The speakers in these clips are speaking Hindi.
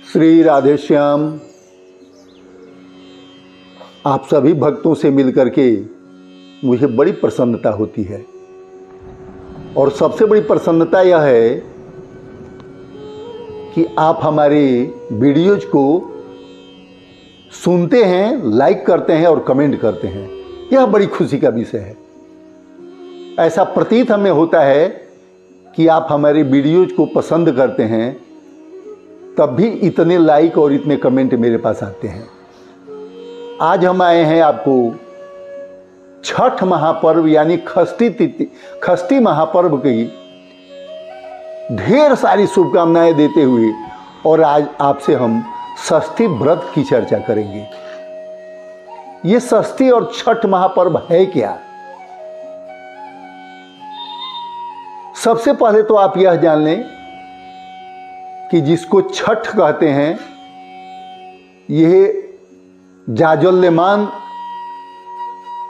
श्री राधे श्याम। आप सभी भक्तों से मिलकर के मुझे बड़ी प्रसन्नता होती है और सबसे बड़ी प्रसन्नता यह है कि आप हमारे वीडियोज को सुनते हैं, लाइक करते हैं और कमेंट करते हैं। यह बड़ी खुशी का विषय है। ऐसा प्रतीत हमें होता है कि आप हमारे वीडियोज को पसंद करते हैं, तब भी इतने लाइक और इतने कमेंट मेरे पास आते हैं। आज हम आए हैं आपको छठ महापर्व यानी खष्टी महापर्व की ढेर सारी शुभकामनाएं देते हुए, और आज आपसे हम षष्ठी व्रत की चर्चा करेंगे। ये षष्ठी और छठ महापर्व है क्या? सबसे पहले तो आप यह जान लें कि जिसको छठ कहते हैं, यह जाज्वल्यमान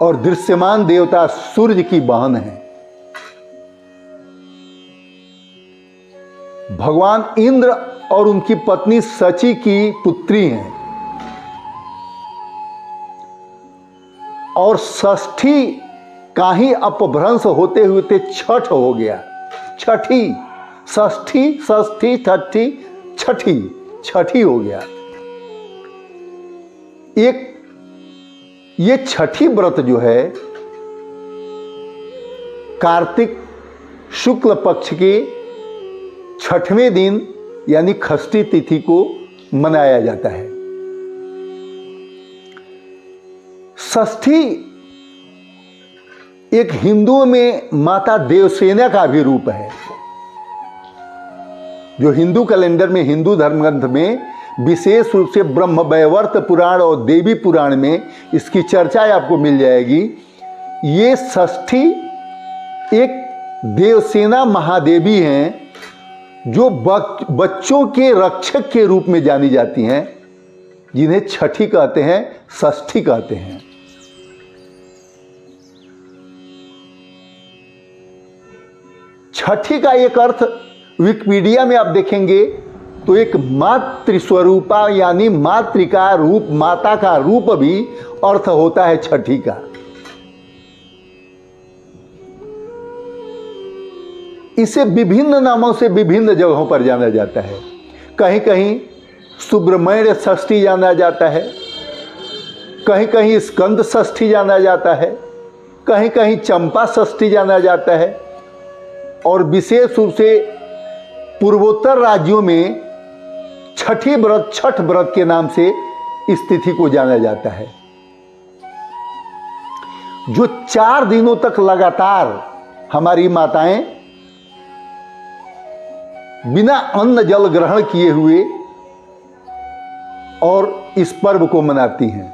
और दृश्यमान देवता सूर्य की बहन है। भगवान इंद्र और उनकी पत्नी शची की पुत्री हैं। और षष्ठी का ही अपभ्रंश होते हुए छठ हो गया। छठी, षष्ठी, षष्ठी, छठी, छठी, छठी हो गया। ये छठी व्रत जो है कार्तिक शुक्ल पक्ष के छठवें दिन यानी खष्टी तिथि को मनाया जाता है। षष्ठी एक हिंदुओं में माता देवसेना का भी रूप है, जो हिंदू कैलेंडर में, हिंदू धर्मग्रंथ में विशेष रूप से ब्रह्मवैवर्त पुराण और देवी पुराण में इसकी चर्चा आपको मिल जाएगी। ये षष्ठी एक देवसेना महादेवी हैं, जो बच्चों के रक्षक के रूप में जानी जाती हैं, जिन्हें छठी कहते हैं, षष्ठी कहते हैं। छठी का एक अर्थ विकिपीडिया में आप देखेंगे तो एक मातृस्वरूपा यानी मातृका रूप, माता का रूप भी अर्थ होता है छठी का। इसे विभिन्न नामों से विभिन्न जगहों पर जाना जाता है। कहीं कहीं सुब्रमण्य षष्ठी जाना जाता है, कहीं कहीं स्कंद षष्ठी जाना जाता है, कहीं कहीं चंपा षष्ठी जाना जाता है, और विशेष रूप से पूर्वोत्तर राज्यों में छठी व्रत, छठ व्रत के नाम से इस तिथि को जाना जाता है, जो 4 दिनों तक लगातार हमारी माताएं बिना अन्न जल ग्रहण किए हुए और इस पर्व को मनाती हैं।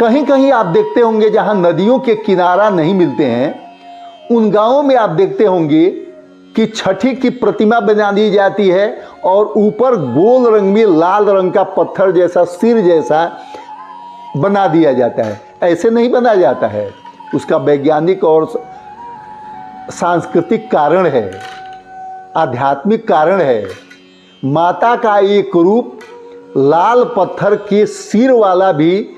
कहीं कहीं आप देखते होंगे जहां नदियों के किनारा नहीं मिलते हैं, उन गांवों में आप देखते होंगे कि छठी की प्रतिमा बना दी जाती है और ऊपर गोल रंग में लाल रंग का पत्थर जैसा, सिर जैसा बना दिया जाता है। ऐसे नहीं बना जाता है, उसका वैज्ञानिक और सांस्कृतिक कारण है, आध्यात्मिक कारण है। माता का एक रूप लाल पत्थर के सिर वाला भी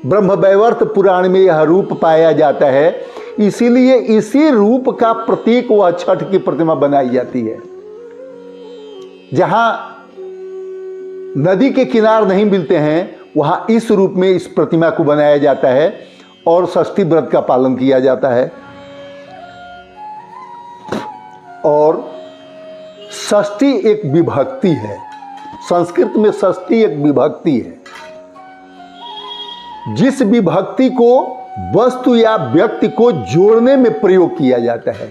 ब्रह्मवैवर्त पुराण में यह रूप पाया जाता है, इसीलिए इसी रूप का प्रतीक वह छठ की प्रतिमा बनाई जाती है। जहां नदी के किनार नहीं मिलते हैं, वहां इस रूप में इस प्रतिमा को बनाया जाता है और षष्ठी व्रत का पालन किया जाता है। और षष्ठी एक विभक्ति है, संस्कृत में षष्ठी एक विभक्ति है। जिस विभक्ति को वस्तु या व्यक्ति को जोड़ने में प्रयोग किया जाता है,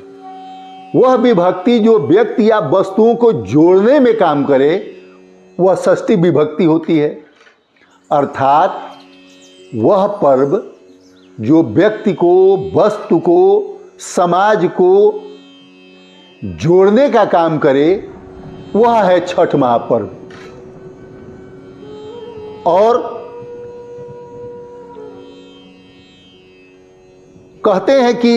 वह विभक्ति जो व्यक्ति या वस्तुओं को जोड़ने में काम करे, वह षष्ठी विभक्ति होती है। अर्थात वह पर्व जो व्यक्ति को, वस्तु को, समाज को जोड़ने का काम करे, वह है छठ महापर्व। और कहते हैं कि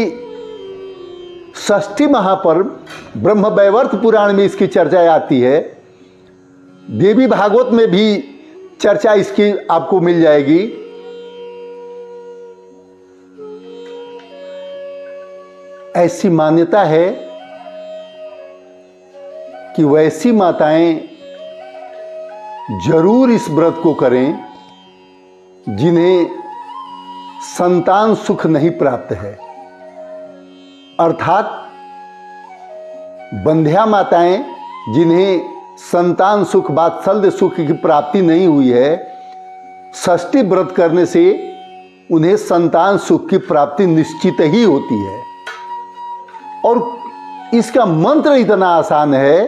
षष्ठी महापर्व ब्रह्मवैवर्त पुराण में इसकी चर्चा आती है, देवी भागवत में भी चर्चा इसकी आपको मिल जाएगी। ऐसी मान्यता है कि वैसी माताएं जरूर इस व्रत को करें जिन्हें संतान सुख नहीं प्राप्त है, अर्थात बंध्या माताएं जिन्हें संतान सुख वात्सल्य सुख की प्राप्ति नहीं हुई है, षष्ठी व्रत करने से उन्हें संतान सुख की प्राप्ति निश्चित ही होती है। और इसका मंत्र इतना आसान है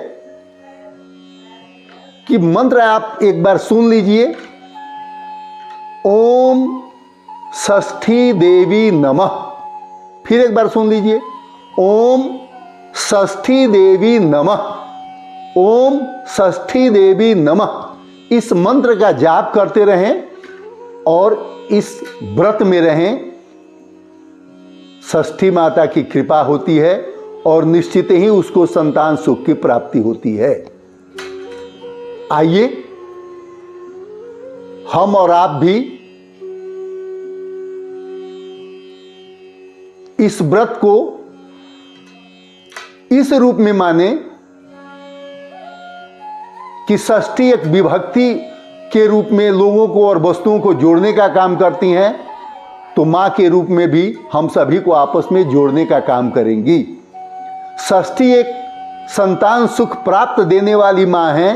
कि मंत्र आप एक बार सुन लीजिए। ओम षष्ठी देवी नमः। फिर एक बार सुन लीजिए। ओम षष्ठी देवी नमः। ओम षष्ठी देवी नमः। इस मंत्र का जाप करते रहें और इस व्रत में रहें। षष्ठी माता की कृपा होती है और निश्चित ही उसको संतान सुख की प्राप्ति होती है। आइए हम और आप भी इस व्रत को इस रूप में माने कि षष्ठी एक विभक्ति के रूप में लोगों को और वस्तुओं को जोड़ने का काम करती हैं, तो मां के रूप में भी हम सभी को आपस में जोड़ने का काम करेंगी। षष्ठी एक संतान सुख प्राप्त देने वाली मां है,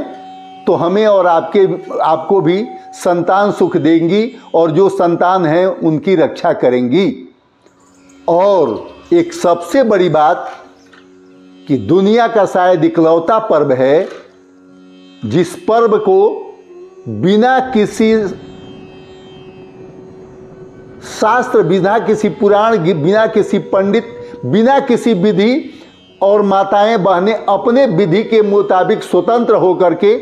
तो हमें और आपको भी संतान सुख देंगी और जो संतान है उनकी रक्षा करेंगी। और एक सबसे बड़ी बात कि दुनिया का शायद इकलौता पर्व है जिस पर्व को बिना किसी शास्त्र, बिना किसी पुराण, बिना किसी पंडित, बिना किसी विधि और माताएं बहनें अपने विधि के मुताबिक स्वतंत्र होकर के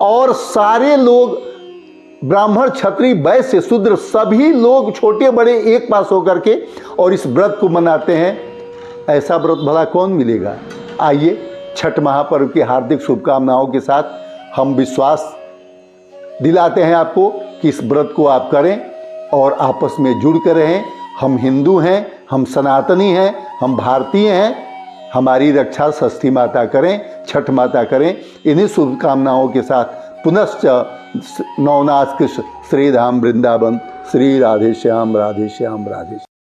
और सारे लोग ब्राह्मण क्षत्रिय वैश्य शूद्र सभी लोग छोटे बड़े एक पास होकर के और इस व्रत को मनाते हैं। ऐसा व्रत भला कौन मिलेगा। आइए छठ महापर्व की हार्दिक शुभकामनाओं के साथ हम विश्वास दिलाते हैं आपको कि इस व्रत को आप करें और आपस में जुड़ कर रहें। हम हिंदू हैं, हम सनातनी हैं, हम भारतीय हैं। हमारी रक्षा षष्ठी माता करें, छठ माता करें। इन्हीं शुभकामनाओं के साथ पुनश्च नवनाथ कृष्ण श्रीधाम वृंदावन। श्री राधे श्याम राधे श्याम राधे श्याम।